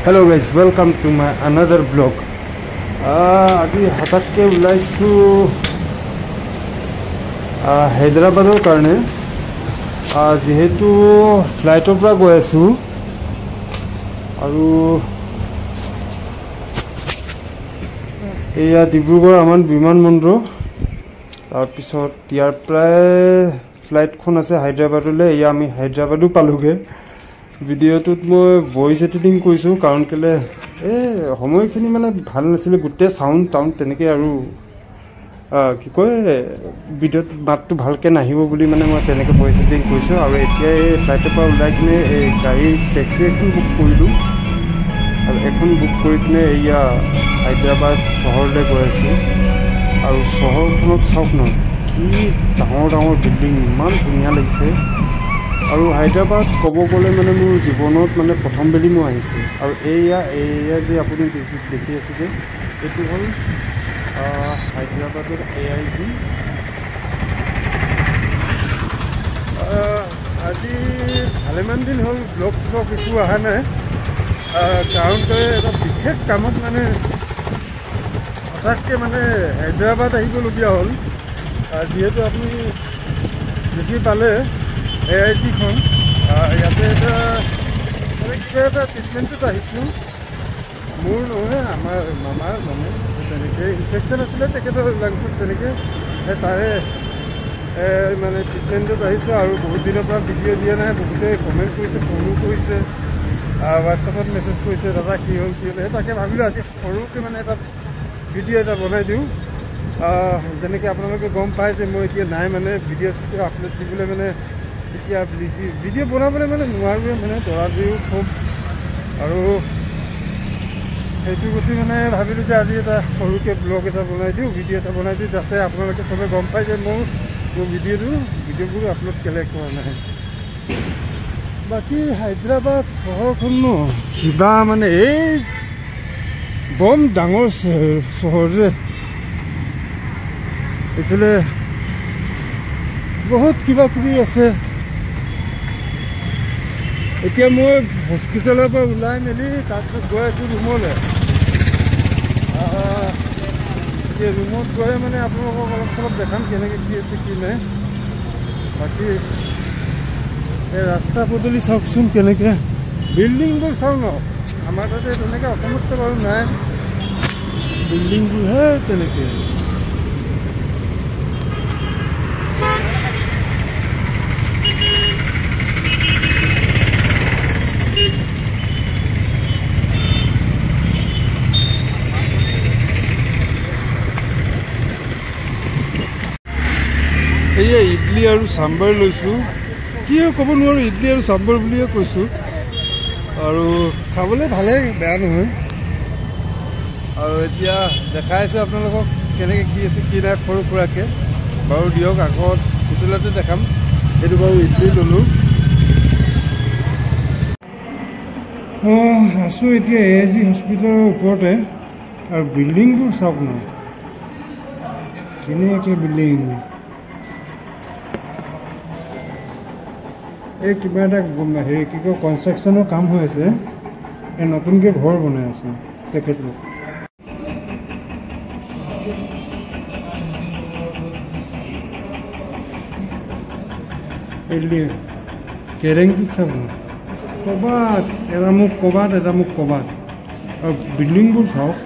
Hello guys, welcome to my another vlog. আজি হঠাৎকে ওলাইছো হায়দৰাবাদৰ কাৰণে যেহেতু ফ্লাইটৰ পৰা গৈ আছো আৰু এয়া ডিব্ৰুগড় আমাৰ বিমানবন্দৰ তাৰ পিছত ইয়াৰ প্ৰায় ফ্লাইটখন আছে হায়দৰাবাদলৈ এয়া আমি হায়দৰাবাদো পালোগে ভিডিঅ'টোত মই ভয়েস এডিটিং কৰিছো কাৰণ কেলে সময়খিনি মানে ভাল নাছিলে গুটে সাউন্ড টাউন তেনেকে আৰু কি কয় ভিডিঅ'ত মাতটো ভালকে নাহিব বুলি মানে মই তেনেকে ভয়েস এডিটিং কৰিছো আৰু এতিয়া এই ফ্লাইটৰ পৰা ওলাই কিনে এই গাড়ী টেক্সি এখন বুক কৰিলো আৰু এখন বুক কৰি কিনে এয়া হায়দৰাবাদ চহৰলৈ গৈ আছো আৰু চহৰখনত চাওক ন কি ডাঙৰ ডাঙৰ বিল্ডিং ইমান ধুনীয়া লাগিছে আৰু হায়দৰাবাদ ক'ব গ'লে মানে মোৰ জীৱনত মানে প্ৰথম বেলি মই আহিছোঁ আৰু এয়া যে আপুনি দেখি আছে যে এইটো হ'ল হায়দৰাবাদৰ AIG আজি ভালেমান দিন হ'ল ব্লগ একো অহা নাই কাৰণ এটা বিশেষ কামত মানে হঠাৎকৈ মানে হায়দৰাবাদ আহিবলগীয়া হ'ল যিহেতু আপুনি দেখি পালে AIG-খন ইয়াতে এটা মানে কিবা এটা ট্ৰিটমেণ্টত আহিছোঁ মোৰ নহয় আমাৰ মামাৰ মানে তেনেকৈ ইনফেকশ্যন আছিলে তেখেতৰ লাংছত তেনেকৈ তাৰে মানে ট্ৰিটমেণ্টত আহিছোঁ আৰু বহুত দিনৰ পৰা ভিডিঅ' দিয়া নাই বহুতে কমেণ্ট কৰিছে ফোনো কৰিছে হোৱাটছআপত মেছেজ কৰিছে দাদা কি হ'ল তাকে ভাবিলোঁ আজি সৰুকৈ মানে এটা ভিডিঅ' এটা বনাই দিওঁ যেনেকৈ আপোনালোকে গম পায় যে মই এতিয়া নাই মানে ভিডিঅ' আপলোড দিবলৈ মানে এতিয়া ভিডিঅ' বনাবলৈ মানে নোৱাৰোৱে মানে দৰা দিও খুব আৰু সেইটো গতি মানে ভাবিলোঁ যে আজি এটা সৰুকৈ ব্লগ এটা বনাই দিওঁ ভিডিঅ' এটা বনাই দিওঁ যাতে আপোনালোকে চবে গম পায় যে মোৰ ভিডিঅ'বোৰ আপলোড কেলে কৰা নাই বাকী হায়দৰাবাদ চহৰখন ন কিবা মানে এই বম ডাঙৰ চহৰ যে এইফালে বহুত কিবা কিবি আছে এতিয়া মই হস্পিটেলৰ পৰা ওলাই মেলি তাৰপিছত গৈ আছোঁ ৰুমলৈ এতিয়া ৰুমত গৈ মানে আপোনালোকক অলপ চলপ দেখাম কেনেকৈ কি আছে কি নাই বাকী এই ৰাস্তা পদূলি চাওকচোন কেনেকৈ বিল্ডিংবোৰ চাওঁ ন আমাৰ তাতে তেনেকৈ অসমততো বাৰু নাই বিল্ডিংবোৰহে তেনেকৈ এয়া ইডলি আৰু চাম্বাৰ লৈছোঁ কি ক'ব নোৱাৰোঁ ইডলি আৰু চাম্বাৰ বুলিয়ে কৈছোঁ আৰু খাবলৈ ভালেই বেয়া নহয় আৰু এতিয়া দেখাই আছোঁ আপোনালোকক কেনেকৈ কি আছে কি নাই সৰু সুৰাকৈ বাৰু দিয়ক আগত হোটেলতে দেখাম এইটো বাৰু ইডলি ল'লোঁ আছোঁ এতিয়া AIG হস্পিটেলৰ ওপৰতে আৰু বিল্ডিংবোৰ চাওক ন কেনেকৈ বিল্ডিং এই কিবা এটা হেৰি কি কয় কনষ্ট্ৰাকশ্যনৰ কাম হৈ আছে এই নতুনকৈ ঘৰ বনাই আছে তেখেতলোক এই কেৰেংটোক চাব ক'ৰবাত এটা মোক ক'ৰবাত আৰু বিল্ডিংবোৰ চাওক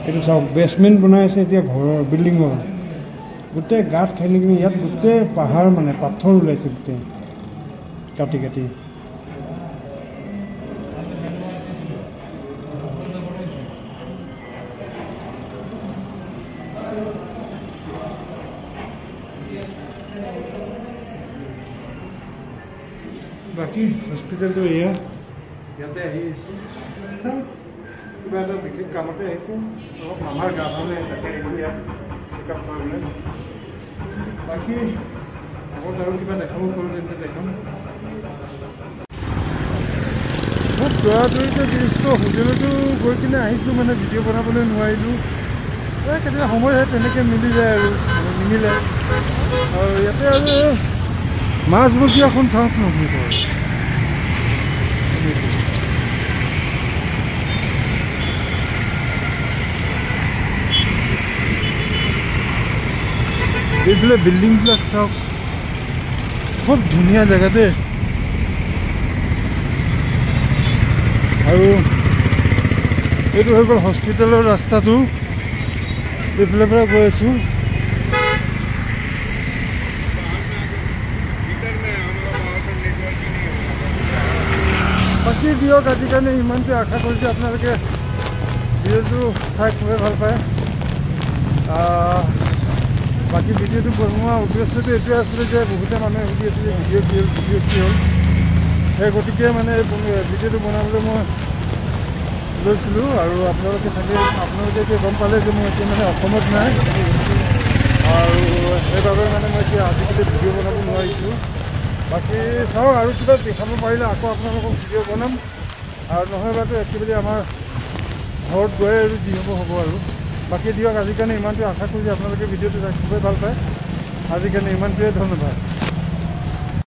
এইটো চাওক বেছমেণ্ট বনাই আছে এতিয়া ঘৰৰ বিল্ডিঙৰ গোটেই গাঁত খান্দি কিনি ইয়াত গোটেই পাহাৰ মানে পাথৰ ওলাইছে গোটেই কাটি কাটি বাকী হস্পিটেলটো এয়া ইয়াতে আহি আছোঁ কিবা এটা বিশেষ কামতে আহিছোঁ অলপ মামাৰ গা ভালে তাকে এতিয়া চেকআপ কৰিবলৈ বাকী আগত আৰু কিবা দেখাব পাৰোঁ তেন্তে দেখাম খুব দৌৰাদৌৰিকৈ দৃশ্য হোটেলতো গৈ কিনে আহিছোঁ মানে ভিডিঅ' বনাবলৈ নোৱাৰিলোঁ কেতিয়াবা সময় তেনেকৈ মিলি যায় আৰু নিমিলে আৰু ইয়াতে আৰু মাছমৰীয়াখন চাওক নদীৰ এইফালে বিল্ডিংবিলাক চাওক খুব ধুনীয়া জেগা দেই আৰু এইটো হৈ গ'ল হস্পিটেলৰ ৰাস্তাটো এইফালে পৰা গৈ আছোঁ বাকী দিয়ক আজিৰ কাৰণে ইমানটো আশা কৰিছোঁ আপোনালোকে ভিডিঅ'টো চাই খুবেই ভাল পায় বাকী ভিডিঅ'টো বনোৱা উদ্দেশ্যটো এইটোৱে আছিলে যে বহুতে মানুহে সুধি আছিলে ভিডিঅ' কি হ'ল সেই গতিকে মানে ভিডিঅ'টো বনাবলৈ মই লৈছিলোঁ আৰু আপোনালোকে এতিয়া গম পালে যে মই এতিয়া মানে অসমত নাই আৰু সেইবাবে মানে মই এতিয়া আজিকালি ভিডিঅ' বনাব নোৱাৰিছোঁ বাকী চাওক আৰু কিবা দেখাব পাৰিলে আকৌ আপোনালোকক ভিডিঅ' বনাম আৰু নহয়বাতো একেবাৰে আমাৰ ঘৰত গৈ আৰু যি হ'ব আৰু বাকী দিয়ক আজিৰ কাৰণে ইমানটোৱে আশা কৰিছোঁ আপোনালোকে ভিডিঅ'টো চাই খুবেই ভাল পায় আজিৰ কাৰণে ইমানটোৱে ধন্যবাদ